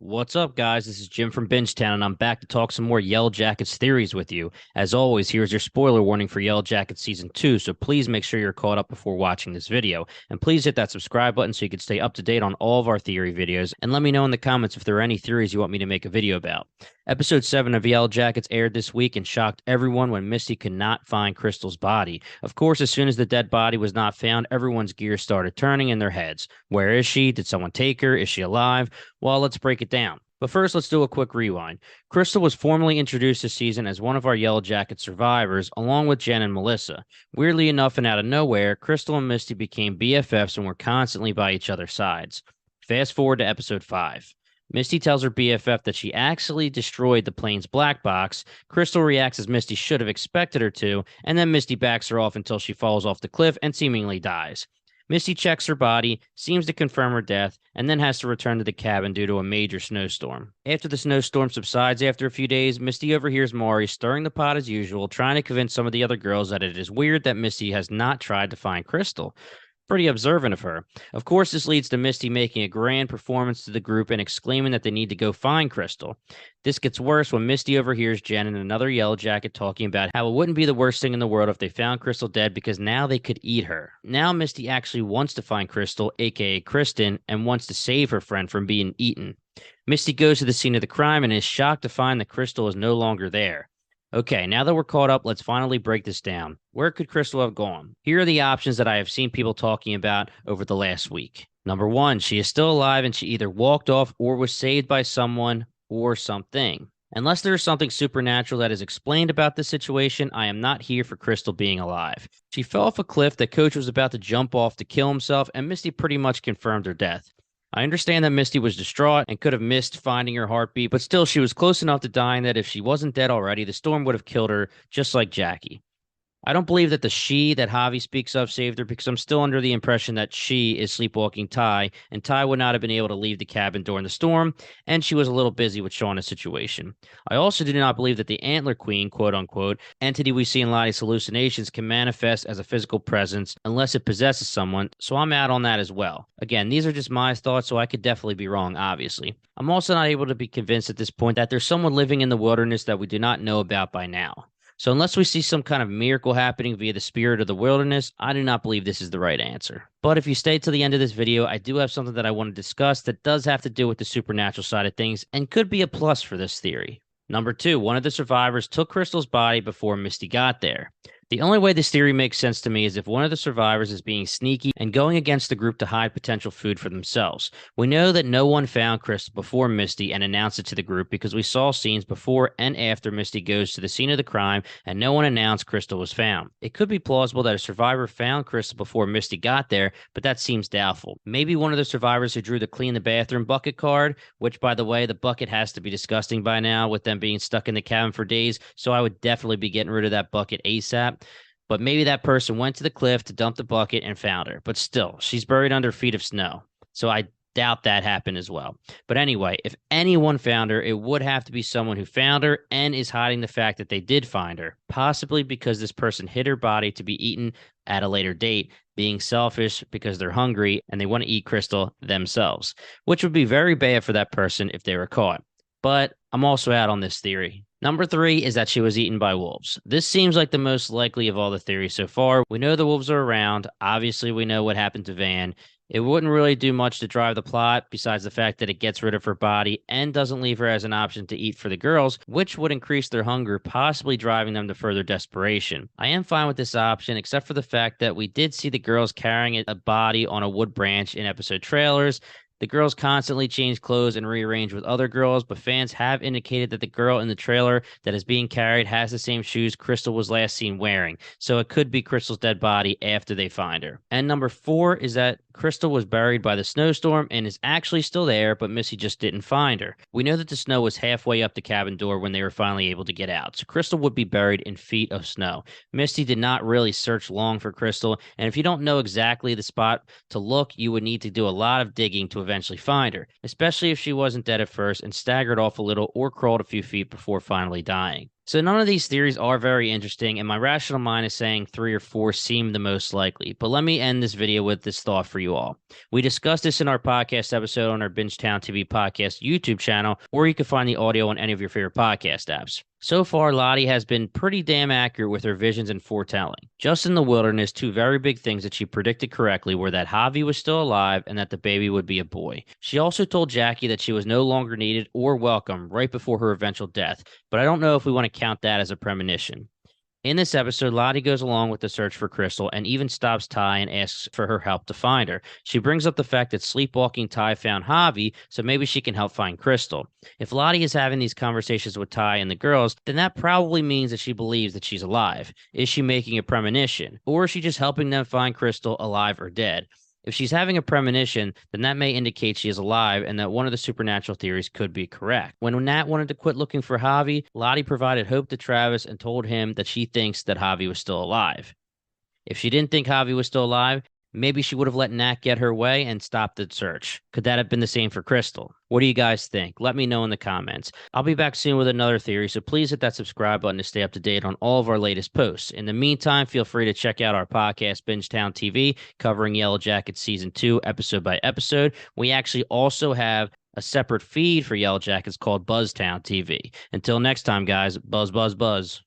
What's up, guys? This is Jim from Bingetown, and I'm back to talk some more Yellowjackets theories with you. As always, here's your spoiler warning for Yellowjackets Season 2, so please make sure you're caught up before watching this video. And please hit that subscribe button so you can stay up to date on all of our theory videos, and let me know in the comments if there are any theories you want me to make a video about. Episode 7 of Yellowjackets aired this week and shocked everyone when Misty could not find Crystal's body. Of course, as soon as the dead body was not found, everyone's gears started turning in their heads. Where is she? Did someone take her? Is she alive? Well, let's break it down. But first, let's do a quick rewind. Crystal was formally introduced this season as one of our Yellowjacket survivors, along with Jen and Melissa. Weirdly enough and out of nowhere, Crystal and Misty became BFFs and were constantly by each other's sides. Fast forward to episode 5. Misty tells her BFF that she actually destroyed the plane's black box. Crystal reacts as Misty should have expected her to, and then Misty backs her off until she falls off the cliff and seemingly dies. Misty checks her body, seems to confirm her death, and then has to return to the cabin due to a major snowstorm. After the snowstorm subsides after a few days, Misty overhears Maury stirring the pot as usual, trying to convince some of the other girls that it is weird that Misty has not tried to find Crystal. Pretty observant of her. Of course, this leads to Misty making a grand performance to the group and exclaiming that they need to go find Crystal. This gets worse when Misty overhears Jen and another Yellowjacket talking about how it wouldn't be the worst thing in the world if they found Crystal dead because now they could eat her. Now Misty actually wants to find Crystal, aka Kristen, and wants to save her friend from being eaten. Misty goes to the scene of the crime and is shocked to find that Crystal is no longer there. Okay, now that we're caught up, let's finally break this down. Where could Crystal have gone? Here are the options that I have seen people talking about over the last week. Number 1, she is still alive and she either walked off or was saved by someone or something. Unless there is something supernatural that is explained about this situation, I am not here for Crystal being alive. She fell off a cliff that Coach was about to jump off to kill himself, and Misty pretty much confirmed her death. I understand that Misty was distraught and could have missed finding her heartbeat, but still, she was close enough to dying that if she wasn't dead already, the storm would have killed her, just like Jackie. I don't believe that the she that Javi speaks of saved her because I'm still under the impression that she is sleepwalking Ty, and Ty would not have been able to leave the cabin during the storm, and she was a little busy with Shauna's situation. I also do not believe that the Antler Queen, quote unquote, entity we see in Lottie's hallucinations can manifest as a physical presence unless it possesses someone, so I'm out on that as well. Again, these are just my thoughts, so I could definitely be wrong, obviously. I'm also not able to be convinced at this point that there's someone living in the wilderness that we do not know about by now. So unless we see some kind of miracle happening via the spirit of the wilderness, I do not believe this is the right answer. But if you stay to the end of this video, I do have something that I want to discuss that does have to do with the supernatural side of things and could be a plus for this theory. Number 2, one of the survivors took Crystal's body before Misty got there. The only way this theory makes sense to me is if one of the survivors is being sneaky and going against the group to hide potential food for themselves. We know that no one found Crystal before Misty and announced it to the group because we saw scenes before and after Misty goes to the scene of the crime and no one announced Crystal was found. It could be plausible that a survivor found Crystal before Misty got there, but that seems doubtful. Maybe one of the survivors who drew the clean the bathroom bucket card, which by the way, the bucket has to be disgusting by now with them being stuck in the cabin for days, so I would definitely be getting rid of that bucket ASAP. But maybe that person went to the cliff to dump the bucket and found her. But still, she's buried under feet of snow. So I doubt that happened as well. But anyway, if anyone found her, it would have to be someone who found her and is hiding the fact that they did find her. Possibly because this person hid her body to be eaten at a later date, being selfish because they're hungry and they want to eat Crystal themselves, which would be very bad for that person if they were caught. But I'm also out on this theory. Number 3 is that she was eaten by wolves. This seems like the most likely of all the theories so far. We know the wolves are around. Obviously, we know what happened to Van. It wouldn't really do much to drive the plot besides the fact that it gets rid of her body and doesn't leave her as an option to eat for the girls, which would increase their hunger, possibly driving them to further desperation. I am fine with this option, except for the fact that we did see the girls carrying a body on a wood branch in episode trailers. The girls constantly change clothes and rearrange with other girls, but fans have indicated that the girl in the trailer that is being carried has the same shoes Crystal was last seen wearing, so it could be Crystal's dead body after they find her. And number 4 is that Crystal was buried by the snowstorm and is actually still there, but Missy just didn't find her. We know that the snow was halfway up the cabin door when they were finally able to get out, so Crystal would be buried in feet of snow. Misty did not really search long for Crystal, and if you don't know exactly the spot to look, you would need to do a lot of digging to eventually find her, especially if she wasn't dead at first and staggered off a little or crawled a few feet before finally dying. So none of these theories are very interesting, and my rational mind is saying three or four seem the most likely. But let me end this video with this thought for you all. We discussed this in our podcast episode on our Bingetown TV podcast YouTube channel, or you can find the audio on any of your favorite podcast apps. So far, Lottie has been pretty damn accurate with her visions and foretelling. Just in the wilderness, two very big things that she predicted correctly were that Javi was still alive and that the baby would be a boy. She also told Jackie that she was no longer needed or welcome right before her eventual death, but I don't know if we want to count that as a premonition. In this episode, Lottie goes along with the search for Crystal and even stops Ty and asks for her help to find her. She brings up the fact that sleepwalking Ty found Javi, so maybe she can help find Crystal. If Lottie is having these conversations with Ty and the girls, then that probably means that she believes that she's alive. Is she making a premonition? Or is she just helping them find Crystal alive or dead? If she's having a premonition, then that may indicate she is alive and that one of the supernatural theories could be correct. When Nat wanted to quit looking for Javi, Lottie provided hope to Travis and told him that she thinks that Javi was still alive. If she didn't think Javi was still alive, maybe she would have let Nat get her way and stopped the search. Could that have been the same for Crystal? What do you guys think? Let me know in the comments. I'll be back soon with another theory, so please hit that subscribe button to stay up to date on all of our latest posts. In the meantime, feel free to check out our podcast, Bingetown TV, covering Yellowjackets Season 2, episode by episode. We actually also have a separate feed for Yellowjackets called Buzztown TV. Until next time, guys, buzz, buzz, buzz.